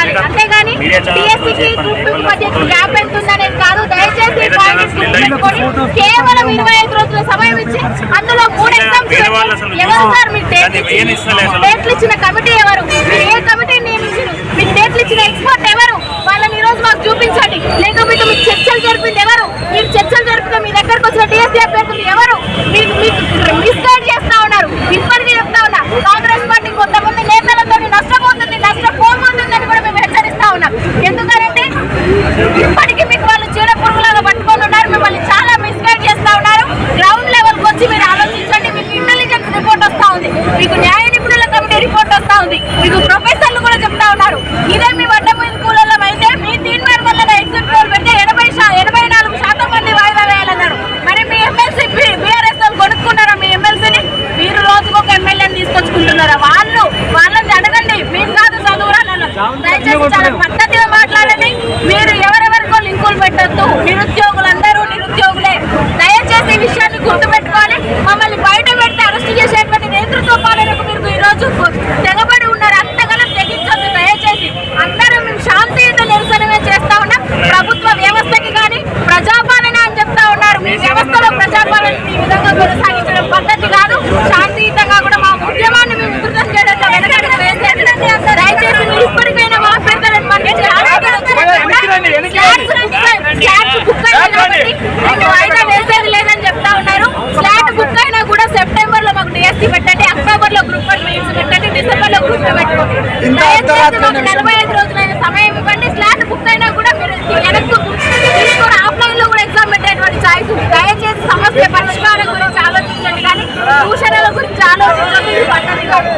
చేయాలి. అంతేగాని డిఎస్సికి గ్రూప్ 2 మధ్య గ్యాప్ ఎంత ఉందనేది కాదు. దయచేసి కేవలం 25 రోజుల సమయం ఇచ్చి అందులో 3 ఎగ్జామ్స్ ఎవరు సార్ మీకు డేట్లు ఇచ్చిన కమిటీ ఎవరు? మీరు ఏ కమిటీని నియమించారు? మీకు డేట్లు ఇచ్చిన ఎక్స్పర్ట్ ఎవరు? వాళ్ళని ఈ రోజు మాకు చూపించండి. లేకపోతే మీకు చర్చలు జరిపింది ఎవరు? మీరు చర్చలు జరిపితే మీ దగ్గరకు వచ్చిన డిఎస్సీ అభ్యర్థులు ఎవరు? మీకు మిస్గైడ్ చేస్తా ఉన్నారు. ఇప్పటికీ చెప్తా ఉన్నా, కాంగ్రెస్ పార్టీ కొంతమంది నేతలతో నష్టపోతుంది, నష్టపోతుందని కూడా మేము హెచ్చరిస్తా ఉన్నాం. ఎందుకంటే ఇప్పటికీ మీకు వాళ్ళు చీడ పురుగులాగా పట్టుకొని ఉన్నారు. మిమ్మల్ని చాలా మిస్గైడ్ చేస్తా ఉన్నారు. గ్రౌండ్ లెవెల్కి వచ్చి మీరు ఆలోచించండి. మీకు ఇంటెలిజెన్స్ రిపోర్ట్ వస్తా ఉంది, మీకు న్యాయ నిపుణుల కమిటీ రిపోర్ట్ వస్తా ఉంది, మీకు ప్రొఫెసర్లు కూడా చెప్తా ఉన్నారు. ఇదే మీ వడ్డమూలి స్కూళ్ళలో అయితే మీ తీర్మానం వల్ల ఎగ్జిట్ పోల్ పెడితే 84% మంది వాయిదా వేయాలన్నారు. మరి మీ ఎమ్మెల్సీ బీఆర్ఎస్ వాళ్ళు కొనుక్కున్నారా? మీ ఎమ్మెల్సీని మీరు రోజుకు ఒక ఎమ్మెల్యేని తీసుకొచ్చుకుంటున్నారా? వాళ్ళని అడగండి. మీకు కాదు చదువురాలను. దయచేసి చాలా పద్ధతిగా మాట్లాడండి. మీరు ఎవరెవరికో లింకులు పెట్టద్దు. నిరుద్యోగులందరూ నిరుద్యోగులే. దయచేసి ఈ విషయాన్ని గుర్తుపెట్టుకోవాలి. మమ్మల్ని బయట పెడితే అరెస్ట్ చేసేటువంటి నేతృత్వ పాలనకు మీరు ఈ రోజు తెగబడి ఉన్నారు. అంతగానం తెగించొద్దు. దయచేసి అందరూ మేము శాంతియుత నిరసనమే చేస్తా ఉన్నాం. ప్రభుత్వ వ్యవస్థకి కానీ ప్రజాపాలన అని చెప్తా ఉన్నారు. మీ వ్యవస్థలో ప్రజాపాలన ఈ విధంగా కొనసాగించడం పద్ధతి కాదు. శాంతియుతంగా కూడా మా ఉద్యమాన్ని మేము ఉధృతం చేయడంతో వెనకడుగు వేసేది. దయచేసి మీరు ఇప్పటికైనా మా అభ్యర్థులను మన్నించి వాయిదా వేసేది లేదని చెప్తా ఉన్నారు. స్లాట్ బుక్ అయినా కూడా సెప్టెంబర్ లో మాకు డిఎస్సీ పెట్టండి, అక్టోబర్ లో గ్రూప్ 1 మెయిన్స్ పెట్టండి, డిసెంబర్ లో గ్రూప్ 2 పెట్టుకోండి. దయచేసి మాకు 45 రోజులైన సమయం ఇవ్వండి. స్లాట్ బుక్ అయినా కూడా మీరు వెనక్కు తీసుకొని ఆఫ్లైన్ లో కూడా ఎగ్జామ్ పెట్టేటువంటి ఛాయిస్ ఉంది. దయచేసి సమస్య పరిష్కారం గురించి ఆలోచించండి, కానీ దూషణల గురించి ఆలోచించండి. పద్ధతి కాదు.